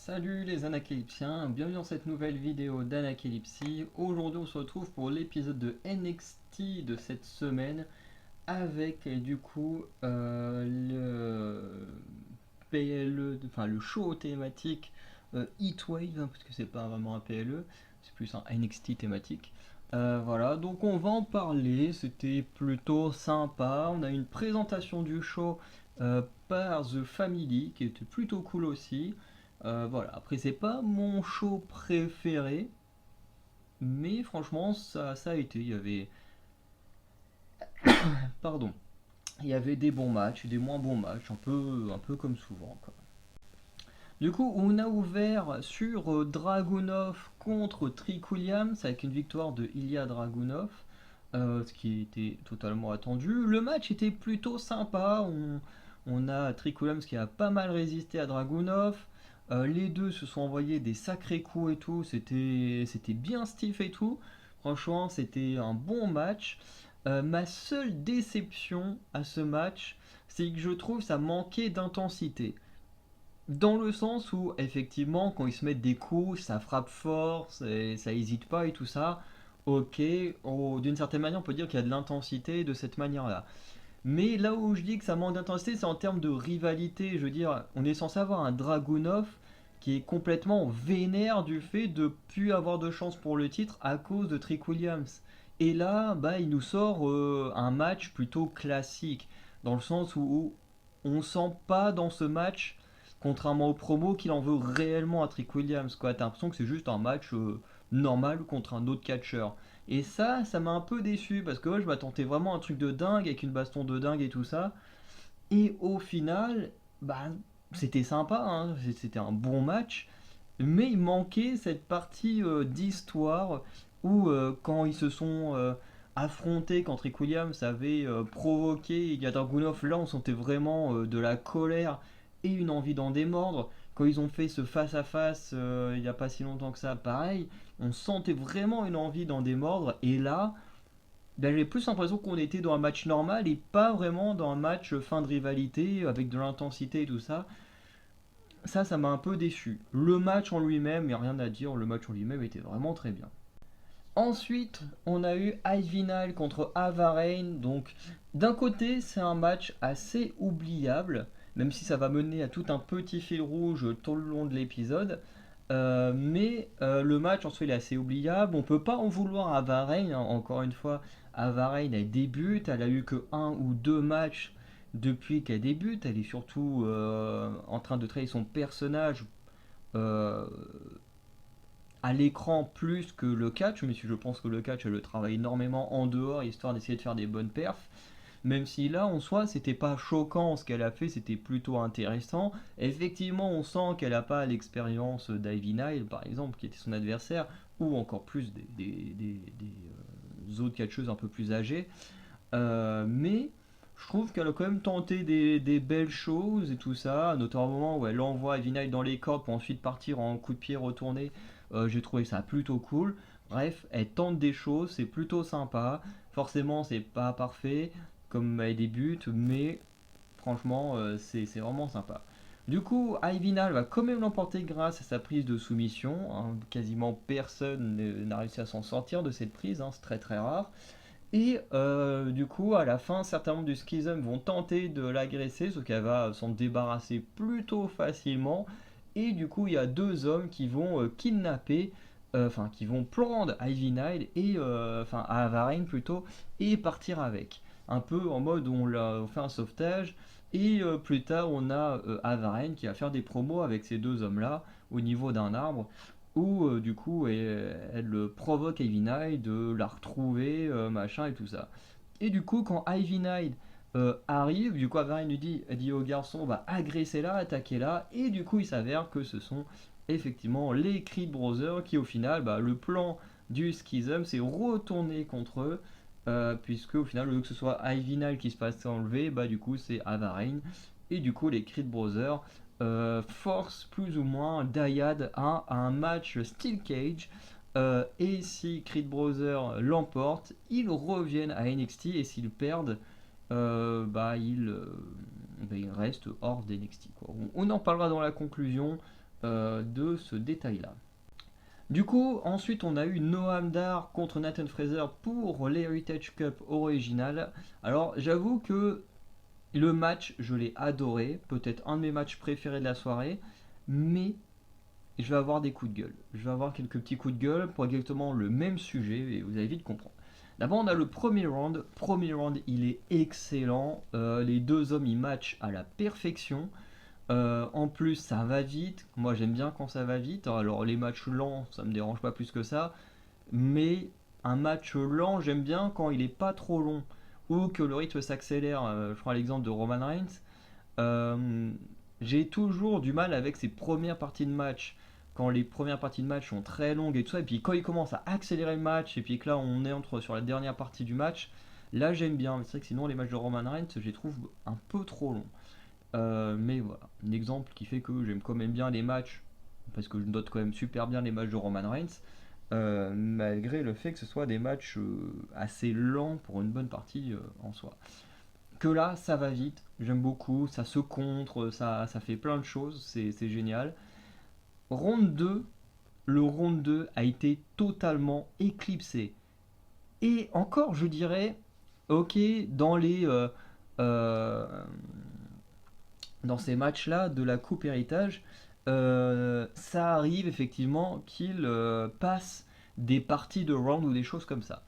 Salut les Anacalypsiens, bienvenue dans cette nouvelle vidéo d'Anacalypsie. Aujourd'hui on se retrouve pour l'épisode de NXT de cette semaine avec du coup le PLE, enfin le show thématique Heatwave, parce que c'est pas vraiment un PLE, c'est plus un NXT thématique. Voilà, donc on va en parler, c'était plutôt sympa. On a une présentation du show par The Family qui était plutôt cool aussi. Voilà, après c'est pas mon show préféré, mais franchement ça a été. Pardon, il y avait des bons matchs, des moins bons matchs, un peu comme souvent, quoi. Du coup, on a ouvert sur Dragunov contre Trick Williams avec une victoire de Ilya Dragunov, ce qui était totalement attendu. Le match était plutôt sympa. On a Trick Williams qui a pas mal résisté à Dragunov. Les deux se sont envoyés des sacrés coups et tout. C'était bien stiff et tout. Franchement, c'était un bon match. Ma seule déception à ce match, c'est que je trouve ça manquait d'intensité. Dans le sens où, effectivement, quand ils se mettent des coups, ça frappe fort, ça hésite pas et tout ça. Ok, d'une certaine manière, on peut dire qu'il y a de l'intensité de cette manière-là. Mais là où je dis que ça manque d'intensité, c'est en termes de rivalité. Je veux dire, on est censé avoir un Dragunov qui est complètement vénère du fait de plus avoir de chance pour le titre à cause de Trick Williams. Et là, bah, il nous sort un match plutôt classique, dans le sens où on sent pas dans ce match, contrairement au promo, qu'il en veut réellement à Trick Williams. Quoi, t'as l'impression que c'est juste un match normal contre un autre catcheur. Et ça m'a un peu déçu parce que ouais, je m'attendais vraiment à un truc de dingue avec une baston de dingue et tout ça. Et au final, bah, c'était sympa, hein, c'était un bon match, mais il manquait cette partie d'histoire où quand ils se sont affrontés, quand Rick Williams avait provoqué Ilya Dragunov, là on sentait vraiment de la colère et une envie d'en démordre. Quand ils ont fait ce face-à-face il n'y a pas si longtemps que ça, pareil, on sentait vraiment une envie d'en démordre. Et là, ben, j'ai plus l'impression qu'on était dans un match normal et pas vraiment dans un match fin de rivalité avec de l'intensité et tout ça. Ça m'a un peu déçu. Le match en lui-même, il n'y a rien à dire, le match en lui-même était vraiment très bien. Ensuite, on a eu Ivy Nile contre Avarain. Donc, d'un côté, c'est un match assez oubliable, même si ça va mener à tout un petit fil rouge tout le long de l'épisode. Mais le match en soi il est assez oubliable. On peut pas en vouloir à Varane, hein. Encore une fois, Varane elle débute, elle a eu que un ou deux matchs depuis qu'elle débute. Elle est surtout en train de travailler son personnage euh, à l'écran plus que le catch, mais si je pense que le catch elle le travaille énormément en dehors histoire d'essayer de faire des bonnes perfs. Même si là, en soi, c'était pas choquant ce qu'elle a fait, c'était plutôt intéressant. Effectivement, on sent qu'elle n'a pas l'expérience d'Ivy Nile, par exemple, qui était son adversaire, ou encore plus des autres catcheuses un peu plus âgées. Mais je trouve qu'elle a quand même tenté des belles choses et tout ça, notamment au moment où elle envoie Ivy Nile dans les cordes pour ensuite partir en coup de pied retourné. J'ai trouvé ça plutôt cool. Bref, elle tente des choses, c'est plutôt sympa. Forcément, c'est pas parfait comme elle débute, mais franchement, c'est vraiment sympa. Du coup, Ivinal va quand même l'emporter grâce à sa prise de soumission, hein. Quasiment personne n'a réussi à s'en sortir de cette prise, hein, c'est très très rare. Et du coup, à la fin, certains membres du Schism vont tenter de l'agresser, sauf qu'elle va s'en débarrasser plutôt facilement. Et du coup, il y a deux hommes qui vont kidnapper, enfin, qui vont prendre Ivy Nile, et, enfin, Avarine plutôt, et partir avec. Un peu en mode où on fait un sauvetage. Et plus tard, on a Avarine qui va faire des promos avec ces deux hommes-là au niveau d'un arbre où du coup elle provoque Ivy Nile de la retrouver, machin et tout ça. Et du coup, quand Ivy Nile arrive, du coup, Avarine lui dit, elle dit au garçon, bah agressez-la, attaquez-la, et du coup, il s'avère que ce sont effectivement les Creed Brothers qui, au final, bah, le plan du Schism s'est retourné contre eux, puisque au final, au lieu que ce soit Ivy Nile qui se passe enlever, bah du coup, c'est Avarine, et du coup, les Creed Brothers force plus ou moins Dyad à un match Steel Cage. Et si Creed Brothers l'emporte, ils reviennent à NXT et s'ils perdent, bah, ils restent hors d'NXT. On en parlera dans la conclusion. de ce détail-là. Du coup, ensuite, on a eu Noam Dar contre Nathan Fraser pour l'Heritage Cup original. Alors, j'avoue que le match, je l'ai adoré, peut-être un de mes matchs préférés de la soirée, mais je vais avoir des coups de gueule. Je vais avoir quelques petits coups de gueule pour exactement le même sujet et vous allez vite comprendre. D'abord, on a le premier round. Premier round, il est excellent. Les deux hommes, ils matchent à la perfection. En plus, ça va vite. Moi, j'aime bien quand ça va vite. Alors, les matchs lents, ça me dérange pas plus que ça. Mais un match lent, j'aime bien quand il est pas trop long ou que le rythme s'accélère. Je prends l'exemple de Roman Reigns. Euh, j'ai toujours du mal avec ces premières parties de match. Quand les premières parties de match sont très longues et tout ça, et puis quand il commence à accélérer le match, et puis que là on est entre sur la dernière partie du match, là j'aime bien. C'est vrai que sinon les matchs de Roman Reigns, je les trouve un peu trop longs. Mais voilà, un exemple qui fait que j'aime quand même bien les matchs, parce que je note quand même super bien les matchs de Roman Reigns, malgré le fait que ce soit des matchs assez lents pour une bonne partie en soi. Que là, ça va vite, j'aime beaucoup, ça se contre, ça fait plein de choses, c'est génial. Round 2, le round 2 a été totalement éclipsé. Et encore, je dirais, ok, dans les... euh, dans ces matchs-là de la Coupe Héritage, ça arrive effectivement qu'il passe des parties de round ou des choses comme ça.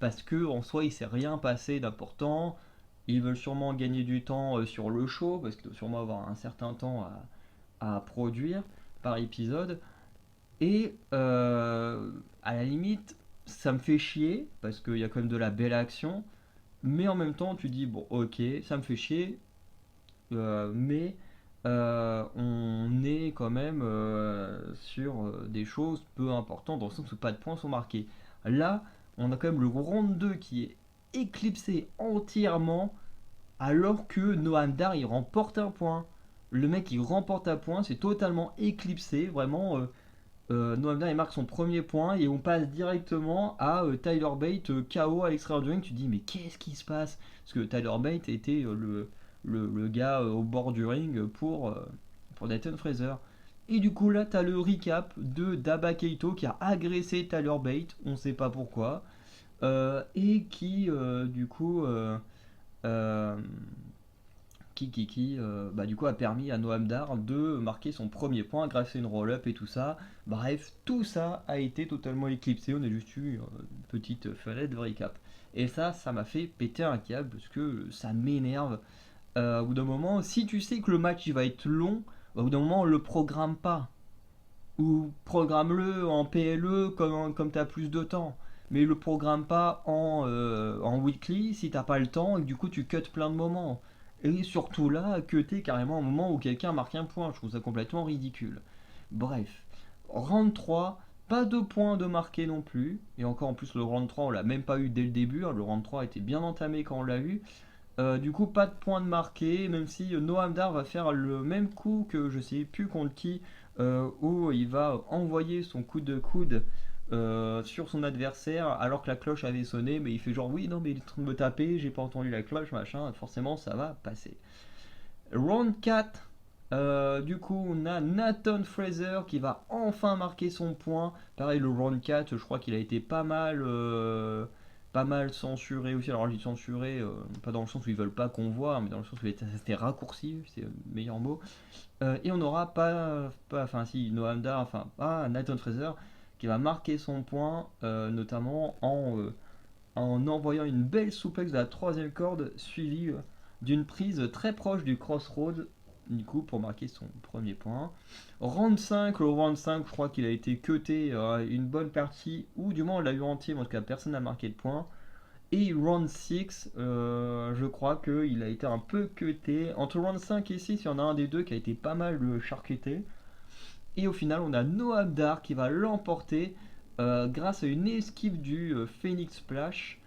Parce que en soi, il s'est rien passé d'important. Ils veulent sûrement gagner du temps sur le show, parce qu'il doit sûrement avoir un certain temps à produire par épisode. Et à la limite, ça me fait chier, parce qu'il y a quand même de la belle action. Mais en même temps, tu dis, bon, ok, ça me fait chier, mais on est quand même sur des choses peu importantes dans le sens où pas de points sont marqués. Là, on a quand même le round 2 qui est éclipsé entièrement alors que Noam Dar il remporte un point. Le mec il remporte un point, c'est totalement éclipsé, vraiment. Noam Dar il marque son premier point et on passe directement à Tyler Bate KO à l'extérieur du ring. Tu te dis mais qu'est-ce qui se passe? Parce que Tyler Bate était le gars au bord du ring pour Nathan Fraser. Et du coup là t'as le recap de Daba Keito qui a agressé Tyler Bate, on sait pas pourquoi, et qui du coup euh, bah, du coup a permis à Noam Dar de marquer son premier point grâce à une roll-up et tout ça. Bref, tout ça a été totalement éclipsé. On a juste eu une petite fenêtre de recap. Et ça m'a fait péter un câble parce que ça m'énerve. Au bout d'un moment, si tu sais que le match il va être long, bah, au bout d'un moment, on le programme pas. Ou programme-le en PLE comme tu as plus de temps. Mais le programme pas en weekly si t'as pas le temps et que du coup tu cut plein de moments. Et surtout là, cutter carrément un moment où quelqu'un marque un point. Je trouve ça complètement ridicule. Bref, round 3, pas de points de marqué non plus. Et encore en plus, le round 3, on l'a même pas eu dès le début, hein. Le round 3 était bien entamé quand on l'a eu. Du coup, pas de points de marqué, même si Noam Dar va faire le même coup que je sais plus contre qui, où il va envoyer son coup de coude sur son adversaire alors que la cloche avait sonné, mais il fait genre oui, non, mais il est en train de me taper, j'ai pas entendu la cloche, machin, forcément ça va passer. Round 4, du coup, on a Nathan Fraser qui va enfin marquer son point. Pareil, le round 4, je crois qu'il a été pas mal censuré aussi. Alors, je dis censuré, pas dans le sens où ils veulent pas qu'on voit, mais dans le sens où c'était raccourci, c'est le meilleur mot. Et on n'aura enfin, si, Noam Dar, enfin, pas Nathan Fraser qui va marquer son point, notamment en envoyant une belle souplex de la troisième corde suivie d'une prise très proche du crossroad du coup pour marquer son premier point. Round 5, le round 5 je crois qu'il a été cuté une bonne partie ou du moins on l'a eu entier mais en tout cas personne n'a marqué de point. Et round 6 je crois qu'il a été un peu cuté. Entre round 5 et 6 il y en a un des deux qui a été pas mal charcuté. Et au final, on a Noam Dar qui va l'emporter grâce à une esquive du Phoenix Splash.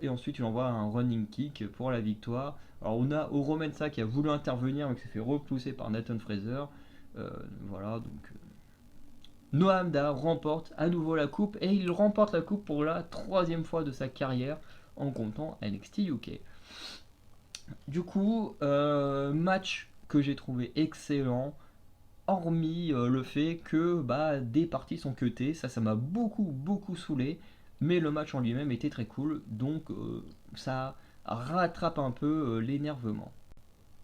Et ensuite, il envoie un running kick pour la victoire. Alors, on a Oromensa qui a voulu intervenir, mais qui s'est fait repousser par Nathan Fraser. Voilà, donc Noam Dar remporte à nouveau la coupe. Et il remporte la coupe pour la troisième fois de sa carrière en comptant NXT UK. Du coup, match que j'ai trouvé excellent. hormis le fait que bah, des parties sont cutées, ça m'a beaucoup saoulé, mais le match en lui-même était très cool, donc ça rattrape un peu l'énervement.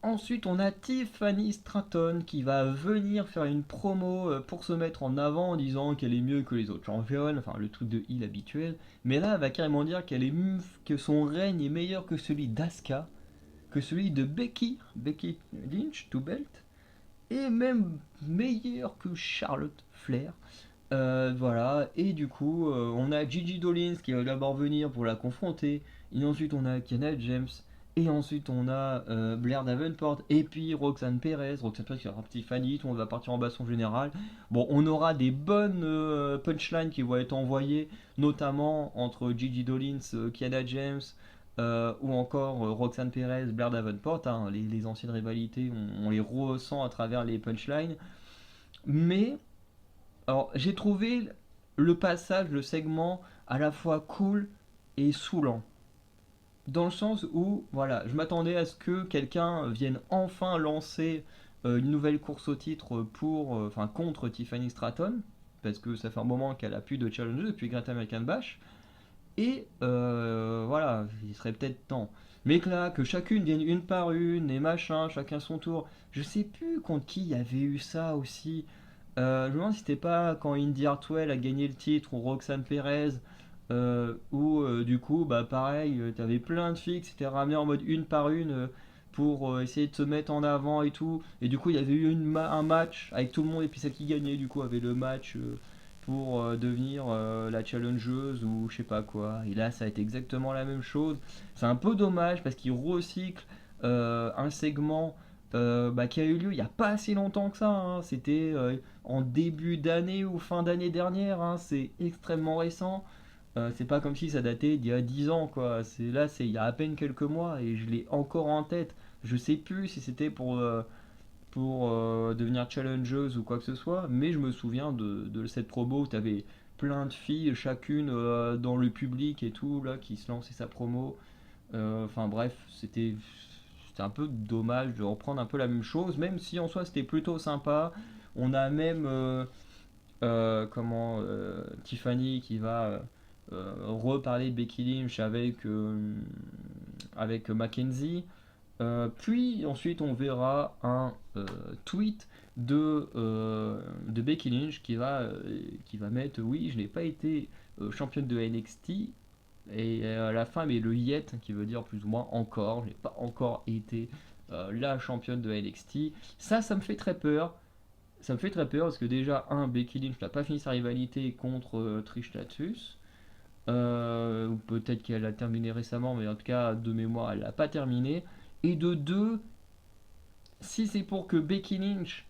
Ensuite, on a Tiffany Stratton qui va venir faire une promo pour se mettre en avant en disant qu'elle est mieux que les autres championnes, enfin le truc de heel habituel. Mais là, elle va carrément dire que son règne est meilleur que celui d'Asuka, que celui de Becky Lynch, to belt, et même meilleur que Charlotte Flair. Voilà, et du coup, on a Gigi Dolins qui va d'abord venir pour la confronter, et ensuite on a Kiana James, et ensuite on a Blair Davenport, et puis Roxanne Perez qui aura un petit fanny, on va partir en baston général. Bon, on aura des bonnes punchlines qui vont être envoyées, notamment entre Gigi Dolins, Kiana James, ou encore Roxanne Perez, Blair Davenport, hein, les anciennes rivalités, on les ressent à travers les punchlines, mais alors, j'ai trouvé le passage, le segment à la fois cool et saoulant. Dans le sens où, voilà, je m'attendais à ce que quelqu'un vienne enfin lancer une nouvelle course au titre enfin, contre Tiffany Stratton, parce que ça fait un moment qu'elle a plus de challenge depuis Great American Bash, et voilà, il serait peut-être temps. Mais que là, que chacune vienne une par une, et machin, chacun son tour. Je sais plus contre qui il y avait eu ça aussi. Je me demande si c'était pas quand Indy Hartwell a gagné le titre ou Roxanne Perez, où du coup, bah pareil, t'avais plein de filles qui s'étaient ramenées en mode une par une pour essayer de se mettre en avant et tout. Et du coup, il y avait eu un match avec tout le monde, et puis celle qui gagnait, du coup, avait le match pour devenir la challengeuse ou je sais pas quoi. Et là, ça a été exactement la même chose. C'est un peu dommage parce qu'il recycle un segment bah, qui a eu lieu il n'y a pas si longtemps que ça, hein. C'était en début d'année ou fin d'année dernière, hein. C'est extrêmement récent. C'est pas comme si ça datait d'il y a 10 ans, quoi. C'est il y a à peine quelques mois et je l'ai encore en tête. Je sais plus si c'était pour devenir challengeuse ou quoi que ce soit, mais je me souviens de cette promo où tu avais plein de filles, chacune dans le public et tout, là, qui se lançait sa promo. Enfin bref, c'était un peu dommage de reprendre un peu la même chose, même si en soi c'était plutôt sympa. On a même Tiffany qui va reparler de Becky Lynch avec Mackenzie. Puis ensuite on verra un tweet de Becky Lynch qui va mettre oui, je n'ai pas été championne de NXT, et à la fin mais le yet qui veut dire plus ou moins encore, je n'ai pas encore été la championne de NXT. Ça me fait très peur. Ça me fait très peur parce que déjà, Becky Lynch n'a pas fini sa rivalité contre Trish Stratus. Ou peut-être qu'elle a terminé récemment, mais en tout cas, de mémoire, elle l'a pas terminé. Et de deux, si c'est pour que Becky Lynch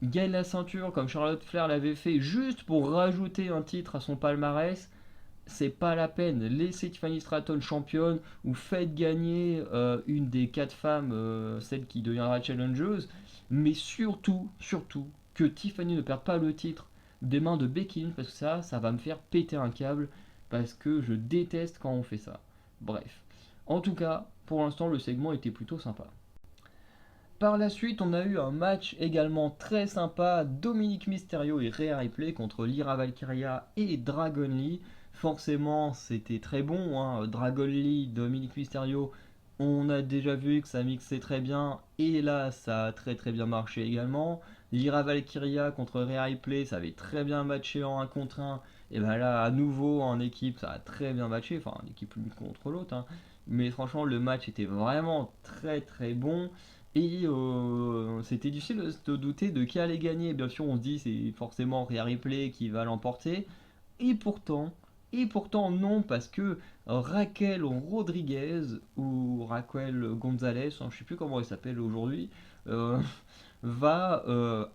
gagne la ceinture comme Charlotte Flair l'avait fait, juste pour rajouter un titre à son palmarès, c'est pas la peine. Laissez Tiffany Stratton championne ou faites gagner une des quatre femmes, celle qui deviendra challengeuse. Mais surtout, que Tiffany ne perde pas le titre des mains de Becky Lynch parce que ça va me faire péter un câble parce que je déteste quand on fait ça. Bref. En tout cas, pour l'instant, le segment était plutôt sympa. Par la suite, on a eu un match également très sympa, Dominic Mysterio et Rhea Ripley contre Lyra Valkyria et Dragon Lee. Forcément, c'était très bon, hein. Dragon Lee, Dominic Mysterio, on a déjà vu que ça mixait très bien, et là, ça a très bien marché également. Lyra Valkyria contre Rhea Ripley, ça avait très bien matché en 1 contre 1, et ben là, à nouveau, en équipe, ça a très bien matché, enfin, en équipe l'une contre l'autre, hein. Mais franchement, le match était vraiment très bon. Et c'était difficile de se douter de qui allait gagner. Bien sûr, on se dit c'est forcément Rhea Ripley qui va l'emporter. Et pourtant, et pourtant non, parce que Raquel Rodriguez ou Raquel Gonzalez, hein, je sais plus comment elle s'appelle aujourd'hui, euh, va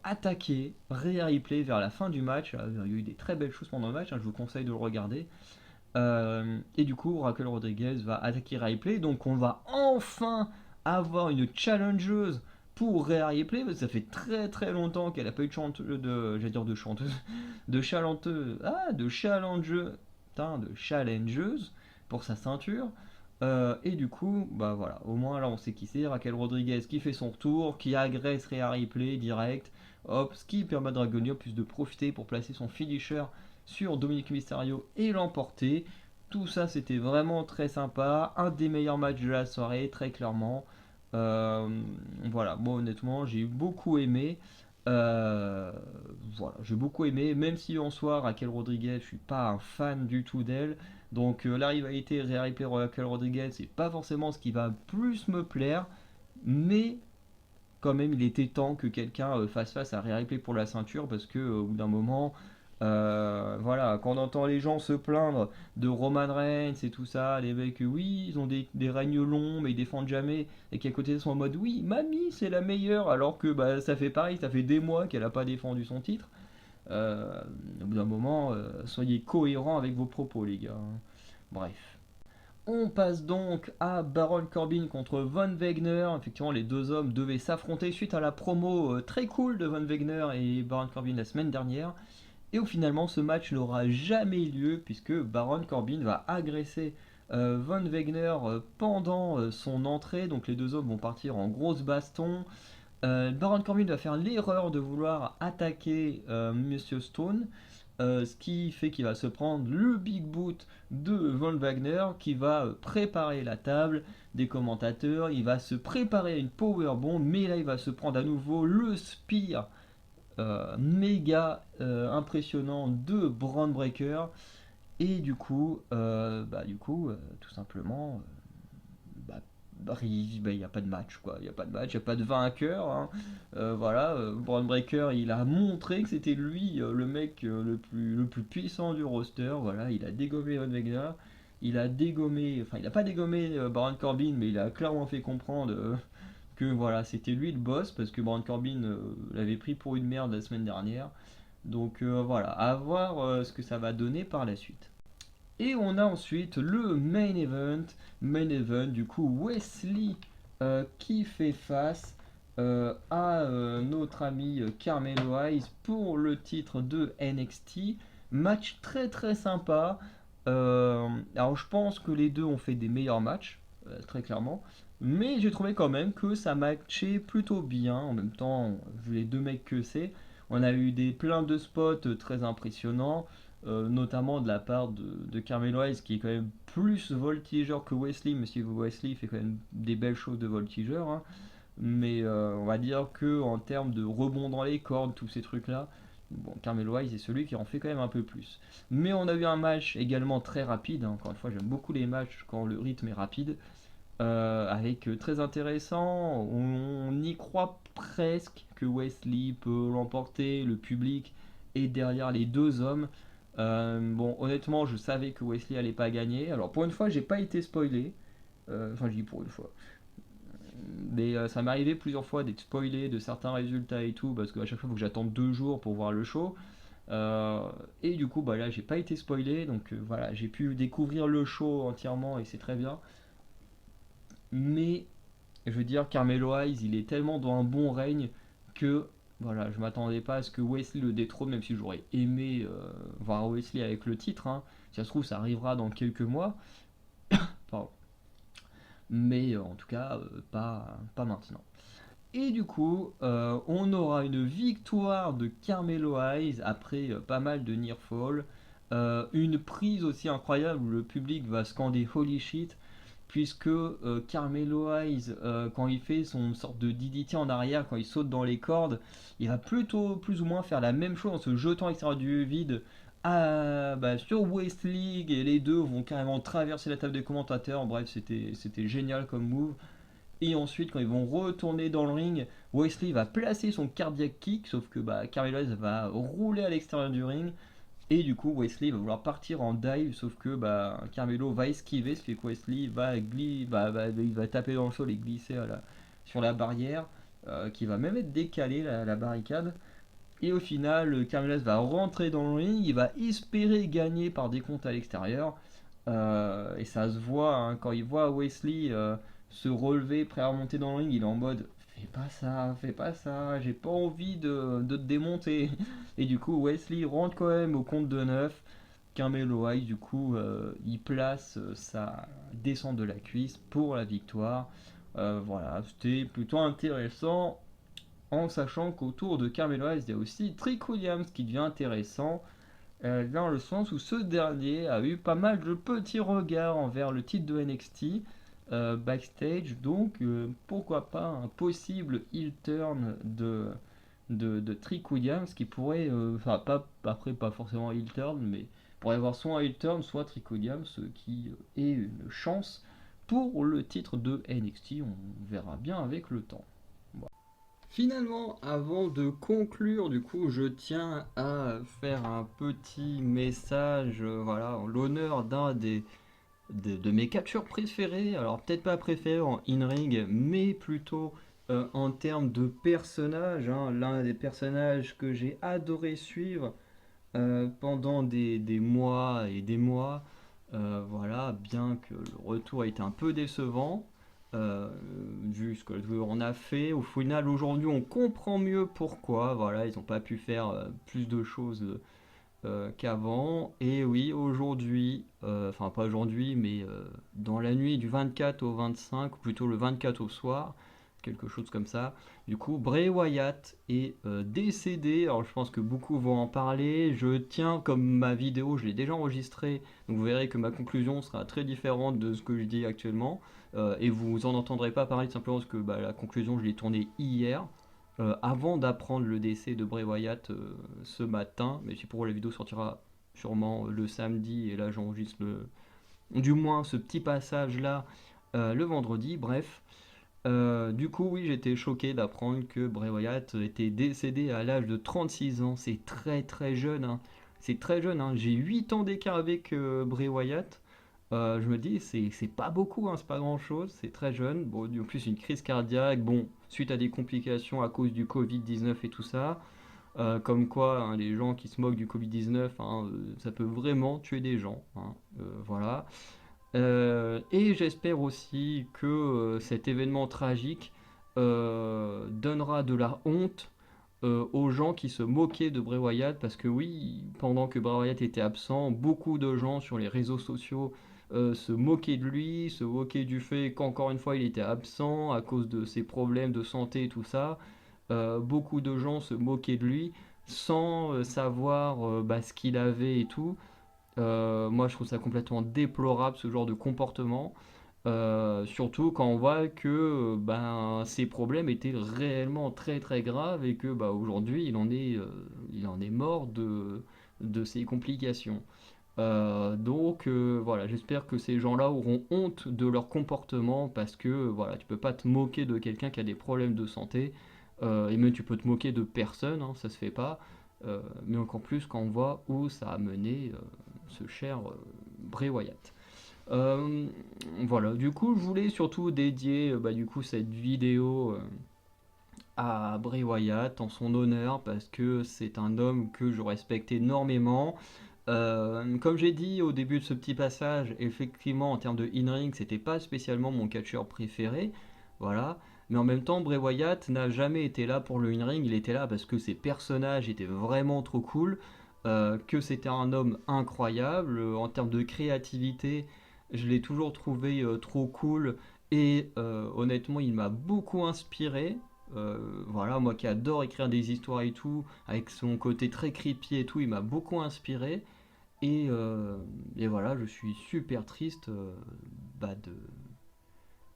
attaquer Rhea Ripley vers la fin du match. Il y a eu des très belles choses pendant le match, hein, je vous conseille de le regarder. Et du coup, Raquel Rodriguez va attaquer Rhea Ripley, donc on va enfin avoir une challengeuse pour Rhea Ripley, parce que ça fait très longtemps qu'elle a pas eu de chanteuse, j'allais dire de chanteuse, de challengeuse, de challengeuse pour sa ceinture. Et du coup, bah voilà, au moins là on sait qui c'est, Raquel Rodriguez qui fait son retour, qui agresse Rhea Ripley direct, hop, ce qui permet à Dragon Lee en plus de profiter pour placer son finisher sur Dominic Mysterio et l'emporter. Tout ça c'était vraiment très sympa, un des meilleurs matchs de la soirée, très clairement. Euh, voilà, moi honnêtement j'ai beaucoup aimé. Euh, voilà, j'ai beaucoup aimé, même si en soi Raquel Rodriguez, je suis pas un fan du tout d'elle. Donc la rivalité Rhea Ripley Raquel Rodriguez, c'est pas forcément ce qui va plus me plaire, mais quand même il était temps que quelqu'un fasse face à Rhea Ripley pour la ceinture parce que au bout d'un moment, voilà, quand on entend les gens se plaindre de Roman Reigns et tout ça, les mecs, oui, ils ont des règnes longs mais ils défendent jamais, et qu'à côté ils sont en mode oui, mamie c'est la meilleure, alors que bah, ça fait pareil, ça fait des mois qu'elle a pas défendu son titre. Euh, Au bout d'un moment, soyez cohérents avec vos propos, les gars. Bref. On passe donc à Baron Corbin contre Von Wagner. Effectivement, les deux hommes devaient s'affronter suite à la promo très cool de Von Wagner et Baron Corbin la semaine dernière. Et au finalement, ce match n'aura jamais eu lieu puisque Baron Corbin va agresser Von Wagner pendant son entrée. Donc les deux hommes vont partir en grosse baston. Baron Corbin va faire l'erreur de vouloir attaquer Monsieur Stone, ce qui fait qu'il va se prendre le big boot de Von Wagner, qui va préparer la table des commentateurs, il va se préparer à une powerbomb, mais là il va se prendre à nouveau le spear méga impressionnant de Braun Breaker, et tout simplement, bah, il n'y a pas de match, quoi. Il n'y a pas de match, il n'y a pas de vainqueur, hein. Voilà, Braun Breaker, il a montré que c'était lui le mec le plus puissant du roster. Voilà, il a dégommé Von Wagner. Il a dégommé, enfin, il n'a pas dégommé Baron Corbin, mais il a clairement fait comprendre que voilà, c'était lui le boss, parce que Baron Corbin l'avait pris pour une merde la semaine dernière. Donc voilà, à voir ce que ça va donner par la suite. Et on a ensuite le main event du coup Wesley qui fait face à notre ami Carmelo Hayes pour le titre de NXT. Match très très sympa. Alors je pense que les deux ont fait des meilleurs matchs, très clairement. Mais j'ai trouvé quand même que ça matchait plutôt bien. En même temps, vu les deux mecs que c'est, on a eu plein de spots très impressionnants, notamment de la part de Carmelo Hayes, qui est quand même plus voltigeur que Wesley, mais si Wesley fait quand même des belles choses de voltigeur, hein. Mais on va dire que en termes de rebond dans les cordes, tous ces trucs-là, bon, Carmelo Hayes est celui qui en fait quand même un peu plus. Mais on a eu un match également très rapide, hein. Encore une fois, j'aime beaucoup les matchs quand le rythme est rapide. Avec très intéressant, on y croit presque que Wesley peut l'emporter, le public est derrière les deux hommes. Bon, honnêtement, je savais que Wesley allait pas gagner. Alors pour une fois, j'ai pas été spoilé. Enfin, je dis pour une fois. Mais ça m'est arrivé plusieurs fois d'être spoilé de certains résultats et tout, parce qu'à chaque fois, il faut que j'attende 2 jours pour voir le show. Euh, et du coup, bah là, j'ai pas été spoilé, donc voilà, j'ai pu découvrir le show entièrement et c'est très bien. Mais je veux dire, Carmelo Hayes, il est tellement dans un bon règne que voilà, je m'attendais pas à ce que Wesley le détrône, même si j'aurais aimé voir Wesley avec le titre, hein. Si ça se trouve, ça arrivera dans quelques mois. Pardon. Mais en tout cas, pas maintenant. Et du coup, on aura une victoire de Carmelo Hayes après pas mal de near fall. Une prise aussi incroyable où le public va scander Holy shit, puisque Carmelo Hayes, quand il fait son sorte de DDT en arrière, quand il saute dans les cordes, il va plutôt plus ou moins faire la même chose en se jetant à l'extérieur du vide sur Wesley, et les deux vont carrément traverser la table des commentateurs. Bref, c'était génial comme move. Et ensuite, quand ils vont retourner dans le ring, Wesley va placer son cardiac kick, sauf que Carmelo Hayes va rouler à l'extérieur du ring. Et du coup, Wesley va vouloir partir en dive, sauf que Carmelo va esquiver, ce qui fait que Wesley il va taper dans le sol et glisser sur la barrière, qui va même être décalée, la barricade. Et au final, Carmelo va rentrer dans le ring, il va espérer gagner par décompte à l'extérieur. Et ça se voit, hein, quand il voit Wesley se relever, prêt à remonter dans le ring, il est en mode fais pas ça, j'ai pas envie de te démonter. Et du coup, Wesley rentre quand même au compte de 9. Carmelo Hayes, du coup, il place sa descente de la cuisse pour la victoire. Voilà, c'était plutôt intéressant, en sachant qu'autour de Carmelo Hayes, il y a aussi Trick Williams qui devient intéressant, dans le sens où ce dernier a eu pas mal de petits regards envers le titre de NXT backstage, donc pourquoi pas un possible heel turn de Trick Williams qui pourrait, enfin pas après pas forcément heel turn, mais pourrait avoir soit un heel turn, soit Trick Williams qui ait une chance pour le titre de NXT, on verra bien avec le temps. Voilà. Finalement, avant de conclure, du coup, je tiens à faire un petit message, voilà, en l'honneur d'un de mes captures préférées. Alors, peut-être pas préféré en in-ring, mais plutôt en termes de personnages, hein. L'un des personnages que j'ai adoré suivre pendant des mois et des mois. Voilà, bien que le retour ait été un peu décevant, euh, vu ce que le joueur en a fait. Au final, aujourd'hui, on comprend mieux pourquoi. Voilà, ils n'ont pas pu faire plus de choses qu'avant. Et oui, aujourd'hui, enfin pas aujourd'hui, mais dans la nuit du 24 au 25, ou plutôt le 24 au soir, quelque chose comme ça. Du coup, Bray Wyatt est décédé. Alors je pense que beaucoup vont en parler. Je tiens, comme ma vidéo, je l'ai déjà enregistrée, donc vous verrez que ma conclusion sera très différente de ce que je dis actuellement. Et vous en entendrez pas parler simplement parce que bah, la conclusion, je l'ai tournée hier. Avant d'apprendre le décès de Bray Wyatt ce matin, mais si pour la vidéo sortira sûrement le samedi, et là j'enregistre du moins ce petit passage là le vendredi, bref. Du coup, oui, j'étais choqué d'apprendre que Bray Wyatt était décédé à l'âge de 36 ans. C'est très très jeune, hein. C'est très jeune, hein. J'ai 8 ans d'écart avec Bray Wyatt. Je me dis, c'est pas beaucoup, hein, c'est pas grand chose, c'est très jeune. Bon, en plus, une crise cardiaque, bon, suite à des complications à cause du Covid-19 et tout ça. Comme quoi, hein, les gens qui se moquent du Covid-19, hein, ça peut vraiment tuer des gens, hein. Voilà. Et j'espère aussi que cet événement tragique donnera de la honte aux gens qui se moquaient de Bray Wyatt, parce que oui, pendant que Bray Wyatt était absent, beaucoup de gens sur les réseaux sociaux se moquaient de lui, se moquaient du fait qu'encore une fois il était absent à cause de ses problèmes de santé et tout ça. Beaucoup de gens se moquaient de lui sans savoir bah, ce qu'il avait et tout. Moi, je trouve ça complètement déplorable ce genre de comportement. Surtout quand on voit que ben, ces problèmes étaient réellement très très graves et que bah, aujourd'hui il en est mort de ces complications. Donc voilà, j'espère que ces gens-là auront honte de leur comportement parce que voilà, tu peux pas te moquer de quelqu'un qui a des problèmes de santé et même tu peux te moquer de personne, hein, ça se fait pas. Mais encore plus quand on voit où ça a mené ce cher Bray Wyatt. Euh, voilà, du coup, je voulais surtout dédier bah, du coup, cette vidéo à Bray Wyatt en son honneur parce que c'est un homme que je respecte énormément. Comme j'ai dit au début de ce petit passage, effectivement, en termes de in-ring, c'était pas spécialement mon catcheur préféré. Voilà. Mais en même temps, Bray Wyatt n'a jamais été là pour le in-ring. Il était là parce que ses personnages étaient vraiment trop cool. Que c'était un homme incroyable. En termes de créativité, je l'ai toujours trouvé trop cool. Et honnêtement, il m'a beaucoup inspiré. Voilà, moi qui adore écrire des histoires et tout, avec son côté très creepy et tout, il m'a beaucoup inspiré. Et voilà, je suis super triste bah,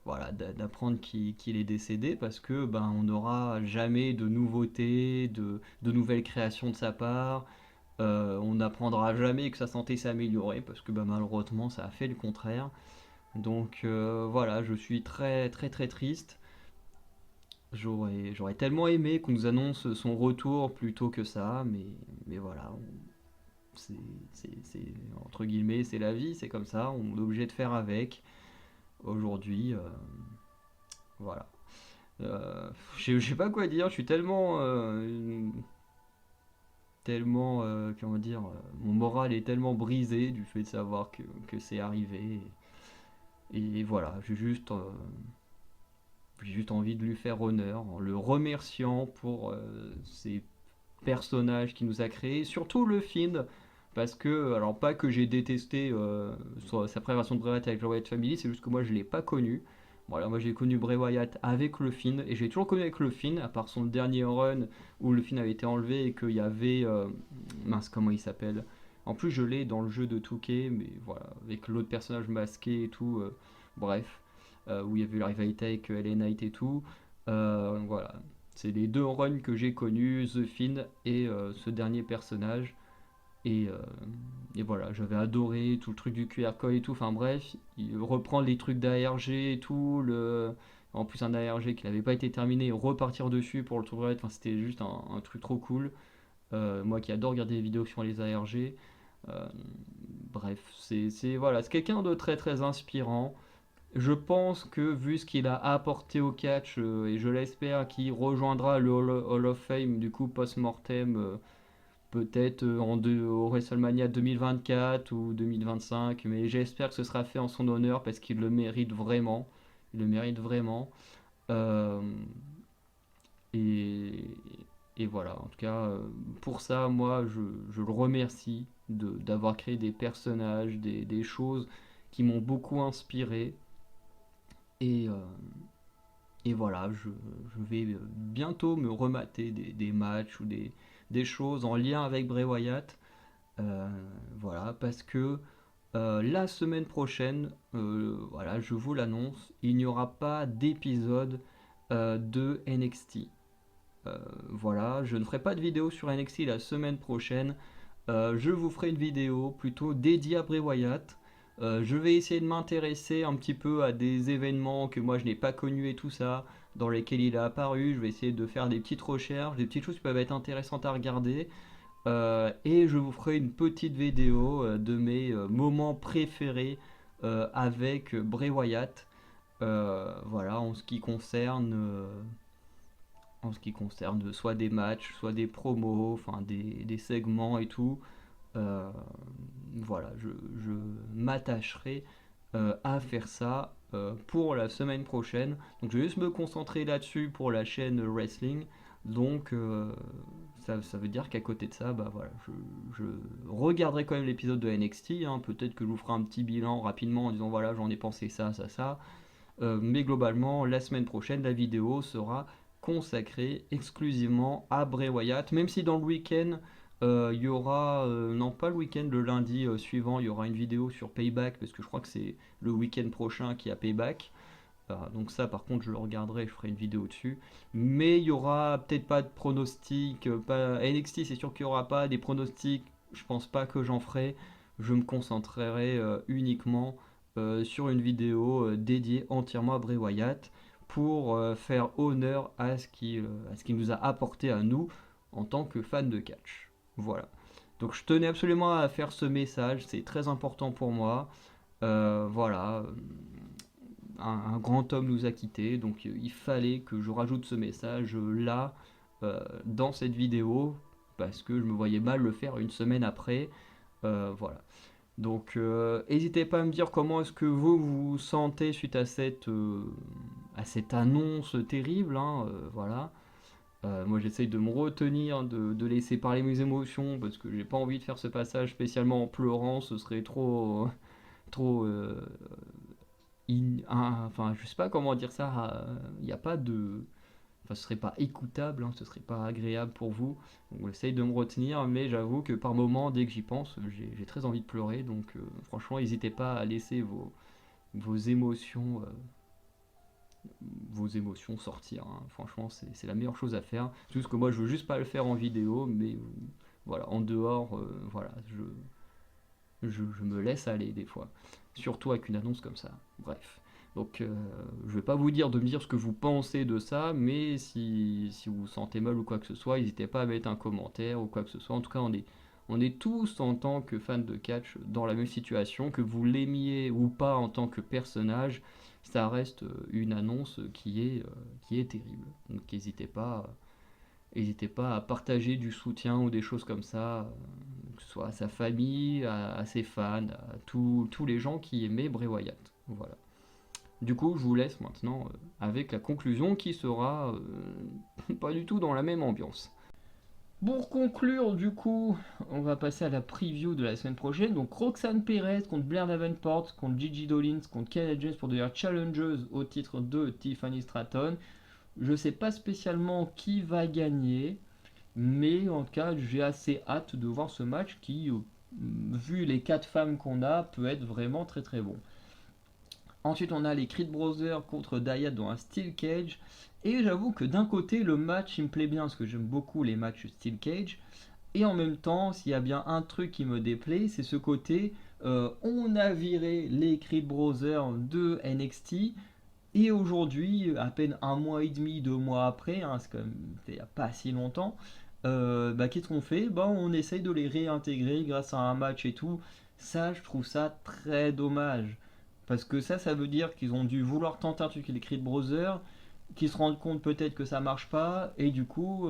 voilà, d'apprendre qu'il est décédé parce que ben, on n'aura jamais de nouveautés, de nouvelles créations de sa part. On n'apprendra jamais que sa santé s'est améliorée parce que bah, malheureusement ça a fait le contraire. Donc voilà, je suis très très très triste. J'aurais tellement aimé qu'on nous annonce son retour plutôt que ça, mais voilà, c'est, entre guillemets, c'est la vie, c'est comme ça, on est obligé de faire avec. Aujourd'hui, voilà. Je sais pas quoi dire, je suis tellement, comment dire, mon moral est tellement brisé du fait de savoir que c'est arrivé. Et voilà, j'ai juste envie de lui faire honneur en le remerciant pour ses personnages qu'il nous a créés, surtout le Fiend. parce que, alors pas que j'ai détesté sa préparation de Bray Wyatt avec la Wyatt Family, c'est juste que moi je l'ai pas connu. Voilà, moi j'ai connu Bray Wyatt avec le Finn, et j'ai toujours connu avec le Finn, à part son dernier run où le Finn avait été enlevé et qu'il y avait. Mince, comment il s'appelle? En plus, je l'ai dans le jeu de 2K, mais voilà, avec l'autre personnage masqué et tout, bref, où il y avait la rivalité avec LA Knight et tout. Voilà, c'est les deux runs que j'ai connus, The Finn et ce dernier personnage. Et, euh, et voilà, j'avais adoré tout le truc du QR code et tout. Enfin bref, il reprend les trucs d'ARG et tout. En plus, un ARG qui n'avait pas été terminé, repartir dessus pour le tour de. Enfin, c'était juste un truc trop cool. Moi qui adore regarder des vidéos sur les ARG. Euh, Bref, voilà, c'est quelqu'un de très très inspirant. Je pense que vu ce qu'il a apporté au catch, et je l'espère qu'il rejoindra le Hall of Fame du coup post-mortem, peut-être au WrestleMania 2024 ou 2025, mais j'espère que ce sera fait en son honneur parce qu'il le mérite vraiment. Il le mérite vraiment. Euh, et, et voilà, en tout cas, pour ça, moi, je le remercie d'avoir créé des personnages, des choses qui m'ont beaucoup inspiré. Et, euh, et voilà, je vais bientôt me remater des matchs ou des choses en lien avec Bray Wyatt. Euh, voilà, parce que la semaine prochaine, voilà, je vous l'annonce, il n'y aura pas d'épisode de NXT. Voilà, je ne ferai pas de vidéo sur NXT la semaine prochaine. Je vous ferai une vidéo plutôt dédiée à Bray Wyatt. Je vais essayer de m'intéresser un petit peu à des événements que moi je n'ai pas connus et tout ça, dans lesquels il a apparu. Je vais essayer de faire des petites recherches, des petites choses qui peuvent être intéressantes à regarder. Et je vous ferai une petite vidéo de mes moments préférés avec Bray Wyatt. Voilà, en ce qui concerne soit des matchs, soit des promos, enfin des segments et tout. Euh, voilà, je m'attacherai à faire ça pour la semaine prochaine. Donc je vais juste me concentrer là-dessus pour la chaîne Wrestling. Donc ça veut dire qu'à côté de ça, bah voilà, je regarderai quand même l'épisode de NXT. Hein. Peut-être que je vous ferai un petit bilan rapidement en disant voilà, j'en ai pensé ça, ça, ça. Mais globalement, la semaine prochaine, la vidéo sera consacrée exclusivement à Bray Wyatt. Même si dans le week-end, il y aura, non pas le week-end, le lundi suivant, il y aura une vidéo sur Payback, parce que je crois que c'est le week-end prochain qui a Payback. Donc ça, par contre, je le regarderai, je ferai une vidéo dessus. Mais il y aura peut-être pas de pronostics. Pas... NXT, c'est sûr qu'il n'y aura pas des pronostics. Je pense pas que j'en ferai. Je me concentrerai uniquement sur une vidéo dédiée entièrement à Bray Wyatt pour faire honneur à ce qu'il nous a apporté à nous en tant que fans de catch. Voilà. Donc je tenais absolument à faire ce message, c'est très important pour moi. Voilà, un grand homme nous a quittés, donc il fallait que je rajoute ce message là, dans cette vidéo, parce que je me voyais mal le faire une semaine après. Voilà. Donc n'hésitez pas à me dire comment est-ce que vous vous sentez suite à cette annonce terrible. Hein, voilà. Moi j'essaye de me retenir, de laisser parler mes émotions, parce que j'ai pas envie de faire ce passage spécialement en pleurant, ce serait trop... trop enfin, je sais pas comment dire ça, il n'y a pas de. Enfin, ce serait pas écoutable, hein, ce serait pas agréable pour vous. Donc, j'essaye de me retenir, mais j'avoue que par moments, dès que j'y pense, j'ai très envie de pleurer. Donc, franchement, n'hésitez pas à laisser vos émotions, sortir. Hein. Franchement, c'est la meilleure chose à faire. C'est juste que moi, je veux juste pas le faire en vidéo, mais voilà, en dehors, voilà, je me laisse aller des fois. Surtout avec une annonce comme ça. Bref. Donc, je vais pas vous dire de me dire ce que vous pensez de ça, mais si vous vous sentez mal ou quoi que ce soit, n'hésitez pas à mettre un commentaire ou quoi que ce soit. En tout cas, on est tous en tant que fans de catch dans la même situation, que vous l'aimiez ou pas en tant que personnage, ça reste une annonce qui est terrible. Donc, n'hésitez pas à partager du soutien ou des choses comme ça, que ce soit à sa famille, à ses fans, à tous les gens qui aimaient Bray Wyatt. Voilà. Du coup, je vous laisse maintenant avec la conclusion qui sera pas du tout dans la même ambiance. Pour conclure, du coup, on va passer à la preview de la semaine prochaine. Donc Roxanne Perez contre Blair Davenport, contre Gigi Dolins, contre Kayla James pour devenir challengers au titre de Tiffany Stratton. Je sais pas spécialement qui va gagner, mais en tout cas, j'ai assez hâte de voir ce match qui, vu les 4 femmes qu'on a, peut être vraiment très très bon. Ensuite, on a les Creed Brothers contre Dayat dans un Steel Cage. Et j'avoue que d'un côté, le match il me plaît bien parce que j'aime beaucoup les matchs Steel Cage. Et en même temps, s'il y a bien un truc qui me déplaît, c'est ce côté on a viré les Creed Brothers de NXT. Et aujourd'hui, à peine un mois et demi, 2 mois après, hein, c'est quand même il n'y a pas si longtemps, bah, qu'est-ce qu'on fait? Bah, on essaye de les réintégrer grâce à un match et tout. Ça, je trouve ça très dommage. Parce que ça veut dire qu'ils ont dû vouloir tenter un truc avec les Creed Brothers, qu'ils se rendent compte peut-être que ça marche pas, et du coup,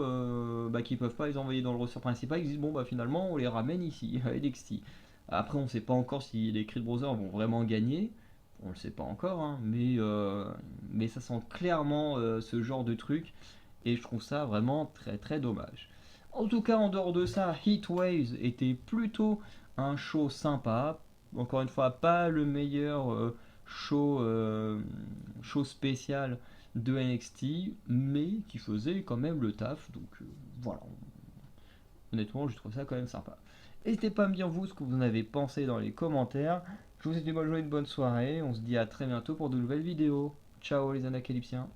bah, qu'ils peuvent pas les envoyer dans le roster principal, ils disent bon, bah finalement, on les ramène ici, à NXT. Après, on sait pas encore si les Creed Brothers vont vraiment gagner, on le sait pas encore, hein, mais ça sent clairement ce genre de truc, et je trouve ça vraiment très très dommage. En tout cas, en dehors de ça, Heatwaves était plutôt un show sympa. Encore une fois, pas le meilleur show, show spécial de NXT, mais qui faisait quand même le taf. Donc voilà, honnêtement, je trouve ça quand même sympa. N'hésitez pas à me dire vous ce que vous en avez pensé dans les commentaires. Je vous souhaite une bonne journée, une bonne soirée. On se dit à très bientôt pour de nouvelles vidéos. Ciao les anacalypsiens.